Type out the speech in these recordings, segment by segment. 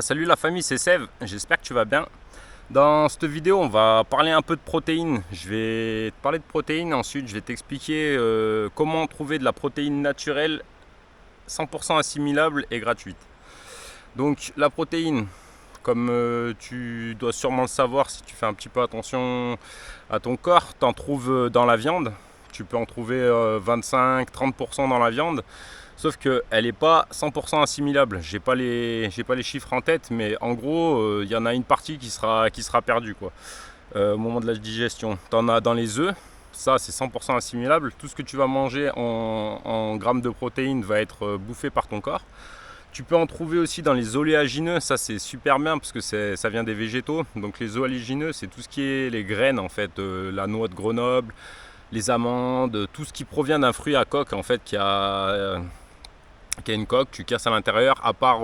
Salut la famille, c'est Sev, j'espère que tu vas bien. Dans cette vidéo, on va parler un peu de protéines. Je vais te parler de protéines, ensuite je vais t'expliquer comment trouver de la protéine naturelle 100% assimilable et gratuite. Donc la protéine, comme tu dois sûrement le savoir si tu fais un petit peu attention à ton corps, tu en trouves dans la viande. Tu peux en trouver 25-30% dans la viande. Sauf qu'elle n'est pas 100% assimilable. J'ai pas les chiffres en tête, mais en gros, il y en a une partie qui sera perdue quoi, au moment de la digestion. Tu en as dans les œufs, ça c'est 100% assimilable. Tout ce que tu vas manger en grammes de protéines va être bouffé par ton corps. Tu peux en trouver aussi dans les oléagineux, ça c'est super bien parce que ça vient des végétaux. Donc les oléagineux, c'est tout ce qui est les graines en fait, la noix de Grenoble, les amandes, tout ce qui provient d'un fruit à coque en fait qui a une coque, tu casses à l'intérieur, à part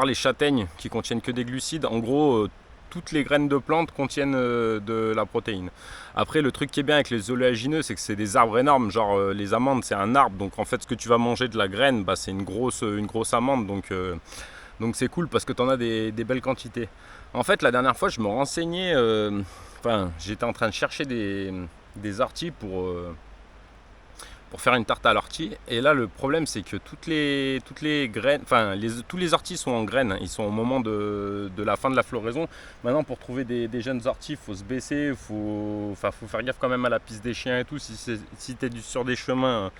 les châtaignes qui contiennent que des glucides. En gros, toutes les graines de plantes contiennent de la protéine. Après, le truc qui est bien avec les oléagineux, c'est que c'est des arbres énormes. Genre, les amandes, c'est un arbre. Donc, en fait, ce que tu vas manger de la graine, bah, c'est une grosse amande. Donc c'est cool parce que tu en as des belles quantités. En fait, la dernière fois, je me renseignais. J'étais en train de chercher des orties pour faire une tarte à l'ortie. Et là, le problème, c'est que toutes les graines, tous les orties sont en graines. Ils sont au moment de la fin de la floraison. Maintenant, pour trouver des jeunes orties, il faut se baisser. Faut faire gaffe quand même à la piste des chiens et tout. Si tu es sur des chemins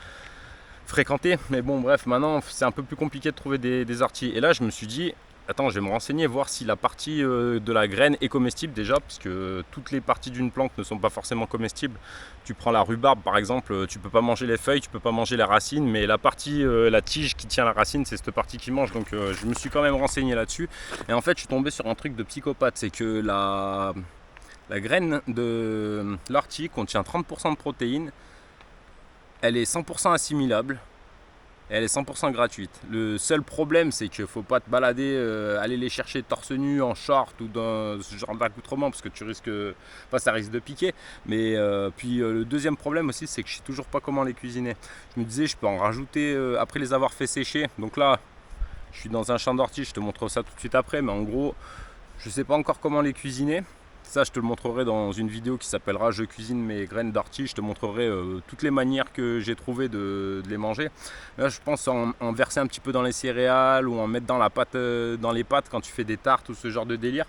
fréquentés. Mais bon, bref, maintenant, c'est un peu plus compliqué de trouver des orties. Et là, je me suis dit, attends, je vais me renseigner, voir si la partie de la graine est comestible déjà, parce que toutes les parties d'une plante ne sont pas forcément comestibles. Tu prends la rhubarbe par exemple, tu peux pas manger les feuilles, tu peux pas manger la racine, mais la partie, la tige qui tient la racine, c'est cette partie qui mange. Donc je me suis quand même renseigné là-dessus. Et en fait, je suis tombé sur un truc de psychopathe, c'est que la graine de l'ortie contient 30% de protéines, elle est 100% assimilable. Et elle est 100% gratuite. Le seul problème, c'est qu'il ne faut pas te balader, aller les chercher torse nu, en short ou dans ce genre d'accoutrement parce que tu risques, ça risque de piquer. Mais le deuxième problème aussi, c'est que je ne sais toujours pas comment les cuisiner. Je me disais, je peux en rajouter après les avoir fait sécher. Donc là, je suis dans un champ d'ortie, je te montre ça tout de suite après. Mais en gros, je ne sais pas encore comment les cuisiner. Ça, je te le montrerai dans une vidéo qui s'appellera Je cuisine mes graines d'ortie. Je te montrerai toutes les manières que j'ai trouvé de les manger. Là, je pense en verser un petit peu dans les céréales ou en mettre dans la pâte, dans les pâtes quand tu fais des tartes ou ce genre de délire.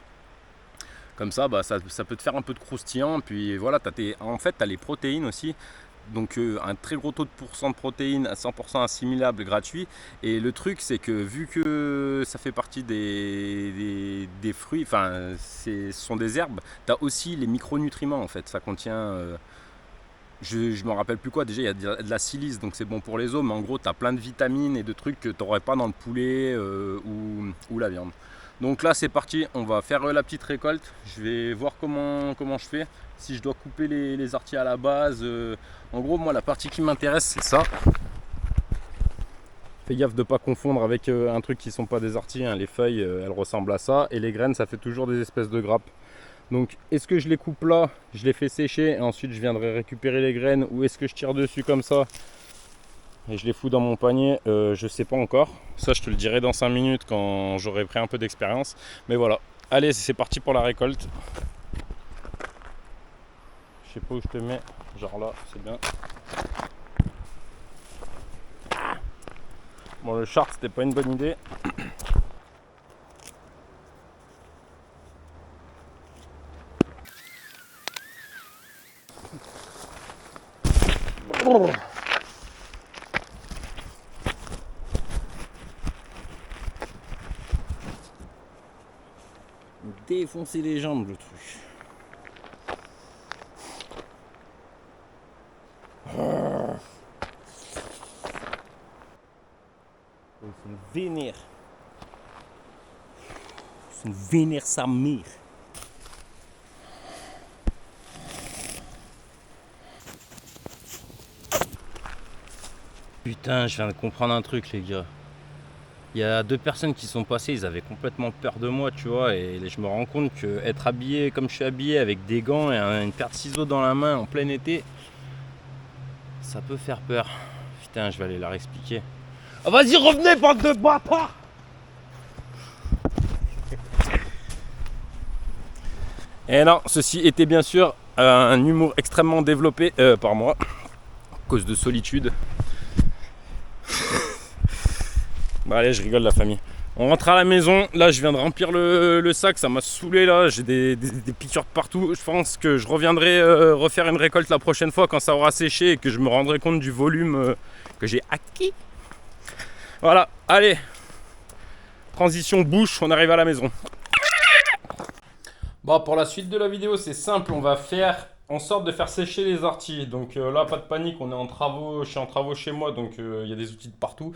Comme ça, ça peut te faire un peu de croustillant. Puis voilà, en fait, tu as les protéines aussi. Donc un très gros taux de pourcent de protéines à 100% assimilable gratuit. Et le truc, c'est que vu que ça fait partie des fruits, ce sont des herbes, tu as aussi les micronutriments en fait. Ça contient, je ne me rappelle plus quoi, déjà il y a de la silice, donc c'est bon pour les os, mais en gros tu as plein de vitamines et de trucs que tu n'aurais pas dans le poulet ou la viande. Donc là c'est parti, on va faire la petite récolte. Je vais voir comment je fais, si je dois couper les orties à la base. En gros moi la partie qui m'intéresse c'est ça. Fais gaffe de ne pas confondre avec un truc qui ne sont pas des orties, hein. Les feuilles elles ressemblent à ça et les graines ça fait toujours des espèces de grappes. Donc est-ce que je les coupe là, je les fais sécher et ensuite je viendrai récupérer les graines, ou est-ce que je tire dessus comme ça et je les fous dans mon panier, je sais pas encore. Ça je te le dirai dans 5 minutes quand j'aurai pris un peu d'expérience. Mais voilà, allez c'est parti pour la récolte. Je sais pas où je te mets, genre là c'est bien. Bon le char c'était pas une bonne idée. Défoncer les jambes le truc. C'est une vénère. C'est une vénère sa mère. Putain, je viens de comprendre un truc les gars. Il y a 2 personnes qui sont passées, ils avaient complètement peur de moi, tu vois, et je me rends compte que être habillé comme je suis habillé, avec des gants et une paire de ciseaux dans la main en plein été, ça peut faire peur. Putain, je vais aller leur expliquer. Ah, vas-y, revenez, bande de bâtards! Et non, ceci était bien sûr un humour extrêmement développé par moi, à cause de solitude. Bon allez, je rigole la famille. On rentre à la maison, là je viens de remplir le sac, ça m'a saoulé là, j'ai des piqûres de partout. Je pense que je reviendrai refaire une récolte la prochaine fois quand ça aura séché et que je me rendrai compte du volume que j'ai acquis. Voilà, allez, transition bouche, on arrive à la maison. Bon, pour la suite de la vidéo, c'est simple, on va faire en sorte de faire sécher les orties. Donc là, pas de panique, on est en travaux, je suis en travaux chez moi, donc il y a des outils de partout.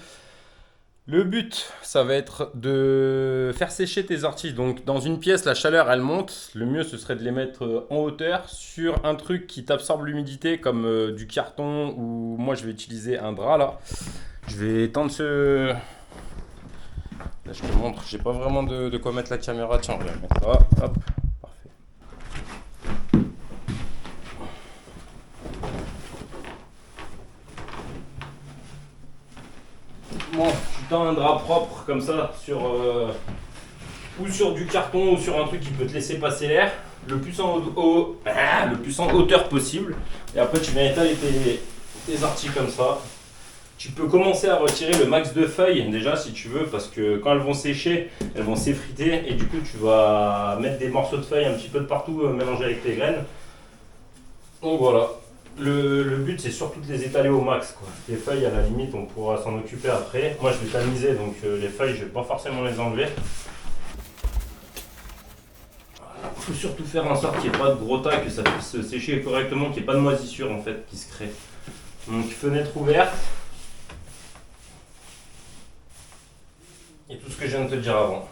Le but, ça va être de faire sécher tes orties. Donc dans une pièce, la chaleur, elle monte. Le mieux, ce serait de les mettre en hauteur sur un truc qui t'absorbe l'humidité, comme du carton, ou moi, je vais utiliser un drap là. Je vais étendre ce... Là, je te montre, j'ai pas vraiment de quoi mettre la caméra. Tiens, on va la mettre là, hop. Bon, tu tends un drap propre comme ça sur ou sur du carton ou sur un truc qui peut te laisser passer l'air le plus en hauteur possible, et après tu viens étaler tes orties comme ça. Tu peux commencer à retirer le max de feuilles déjà si tu veux, parce que quand elles vont sécher, elles vont s'effriter et du coup tu vas mettre des morceaux de feuilles un petit peu de partout mélangés avec tes graines. Donc voilà. Le but c'est surtout de les étaler au max, quoi. Les feuilles à la limite on pourra s'en occuper après. Moi je vais tamiser, donc les feuilles je vais pas forcément les enlever. Il faut surtout faire en sorte qu'il n'y ait pas de gros tas, que ça puisse se sécher correctement, qu'il n'y ait pas de moisissure en fait qui se crée. Donc fenêtre ouverte. Et tout ce que je viens de te dire avant.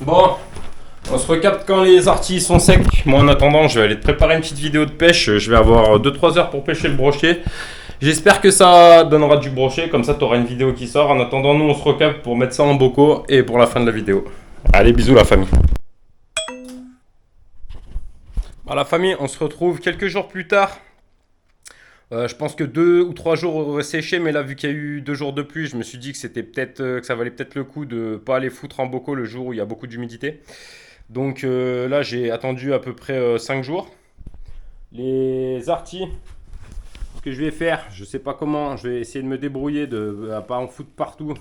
Bon, on se recapte quand les orties sont secs. Moi en attendant, je vais aller te préparer une petite vidéo de pêche. Je vais avoir 2-3 heures pour pêcher le brochet. J'espère que ça donnera du brochet, comme ça tu auras une vidéo qui sort. En attendant, nous on se recapte pour mettre ça en bocaux et pour la fin de la vidéo. Allez, bisous la famille. Bon, la famille, on se retrouve quelques jours plus tard. Je pense que 2 ou 3 jours auraient séché, mais là vu qu'il y a eu 2 jours de pluie, je me suis dit que c'était peut-être que ça valait peut-être le coup de ne pas aller foutre en bocaux le jour où il y a beaucoup d'humidité. Donc là j'ai attendu à peu près 5 jours. Les orties, ce que je vais faire, je sais pas comment, je vais essayer de me débrouiller à pas en foutre partout.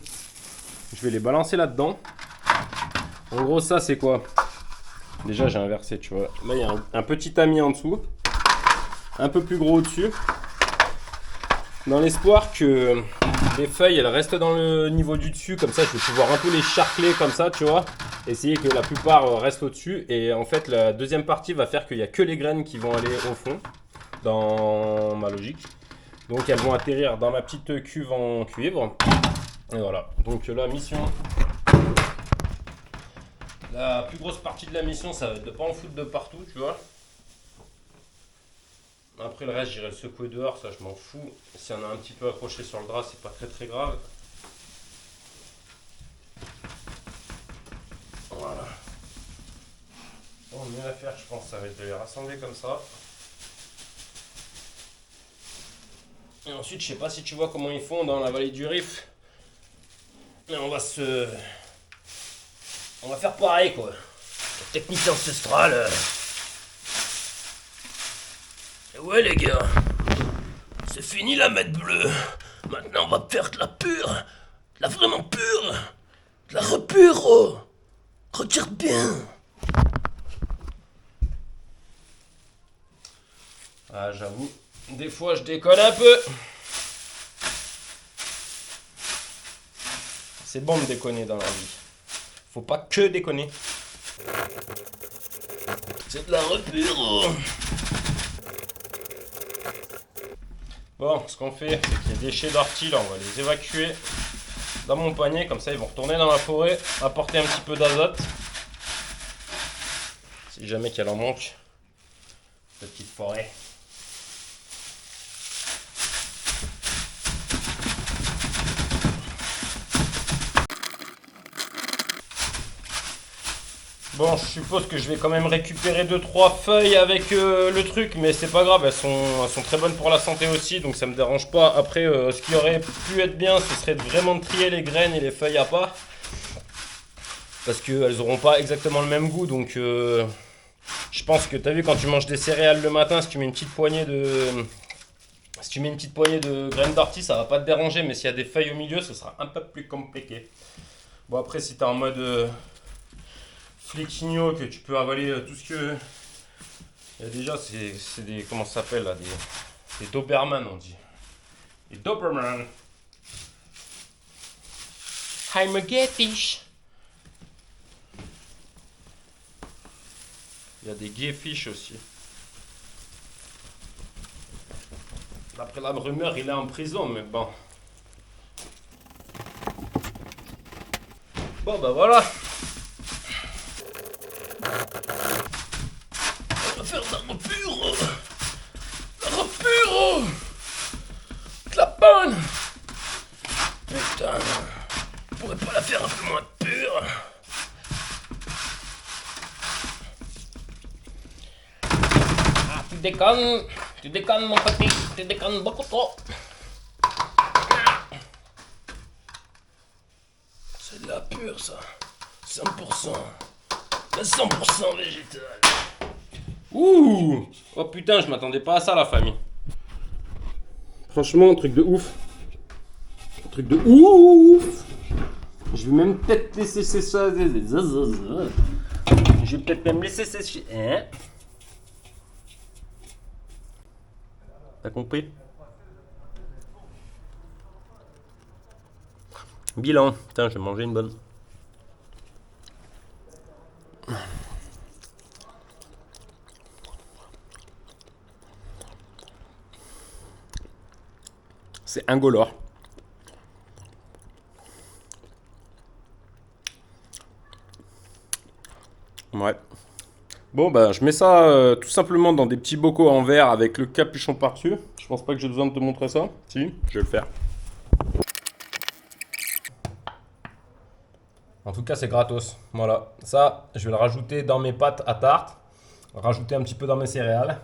Je vais les balancer là-dedans. En gros ça c'est quoi? Déjà j'ai inversé, tu vois. Là il y a un petit tamis en dessous, un peu plus gros au-dessus. Dans l'espoir que les feuilles elles restent dans le niveau du dessus, comme ça je vais pouvoir un peu les charcler comme ça, tu vois. Essayer que la plupart restent au-dessus, et en fait la deuxième partie va faire qu'il n'y a que les graines qui vont aller au fond, dans ma logique. Donc elles vont atterrir dans ma petite cuve en cuivre. Et voilà, donc la mission, la plus grosse partie de la mission, ça va être de ne pas en foutre de partout, tu vois. Après le reste, j'irai le secouer dehors, ça je m'en fous. S'il y en a un petit peu accroché sur le drap, c'est pas très grave. Voilà. Bon, mieux à faire, je pense, ça va être de les rassembler comme ça. Et ensuite, je sais pas si tu vois comment ils font dans la vallée du Rif. Mais on va faire pareil, quoi. La technique ancestrale. Et ouais les gars, c'est fini la mètre bleue. Maintenant on va faire de la pure, de la vraiment pure, de la repure. Oh. Regarde bien. Ah j'avoue, des fois je déconne un peu. C'est bon de déconner dans la vie. Faut pas que déconner. C'est de la repure. Oh. Bon, ce qu'on fait, c'est que les déchets d'ortie, là, on va les évacuer dans mon panier, comme ça ils vont retourner dans la forêt, apporter un petit peu d'azote. Si jamais qu'elle en manque, petite forêt. Bon, je suppose que je vais quand même récupérer 2-3 feuilles avec le truc, mais c'est pas grave, elles sont très bonnes pour la santé aussi, donc ça me dérange pas. Après, ce qui aurait pu être bien, ce serait vraiment de trier les graines et les feuilles à part. parce qu'elles n'auront pas exactement le même goût. Donc je pense que tu as vu, quand tu manges des céréales le matin, si tu mets une petite poignée de graines d'ortie, ça va pas te déranger, mais s'il y a des feuilles au milieu, ce sera un peu plus compliqué. Bon, après, si tu es en mode flicchigno, que tu peux avaler tout ce que... Il y a déjà, c'est des... Comment ça s'appelle là, des Doberman, on dit. Des Doberman. I'm a gefish. Il y a des gefish aussi. D'après la rumeur, il est en prison, mais bon. Bon, bah voilà. On va faire de la repure. La repure. De la bonne. Putain. On pourrait pas la faire un peu moins pure. Ah, tu déconnes. Tu déconnes, mon petit. Tu déconnes beaucoup trop. C'est de la pure, ça. 100%. 100% végétal. Ouh. Oh putain, je m'attendais pas à ça, la famille. Franchement, truc de ouf. Truc de ouf. Je vais même peut-être laisser ça. Je vais peut-être même laisser sécher. Hein? T'as compris? Bilan. Putain, je vais manger une bonne. C'est ingolore. Ouais. Bon, bah, je mets ça tout simplement dans des petits bocaux en verre avec le capuchon par-dessus. Je pense pas que j'ai besoin de te montrer ça. Si, je vais le faire. En tout cas, c'est gratos. Voilà. Ça, je vais le rajouter dans mes pâtes à tarte. Rajouter un petit peu dans mes céréales.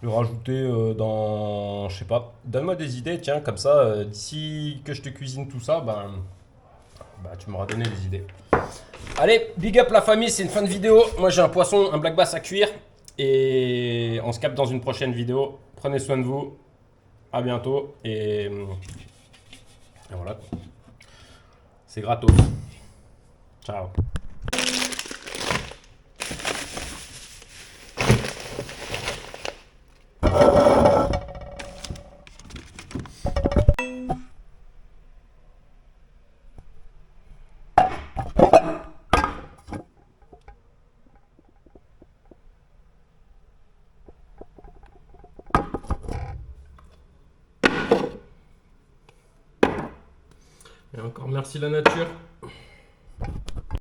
Le rajouter dans... Je sais pas. Donne-moi des idées, tiens, comme ça, d'ici que je te cuisine tout ça, bah, tu m'auras donné des idées. Allez, big up la famille, c'est une fin de vidéo. Moi j'ai un poisson, un black bass à cuire. Et on se capte dans une prochaine vidéo. Prenez soin de vous. À bientôt. Et voilà. C'est gratos. Ciao. Et encore merci la nature.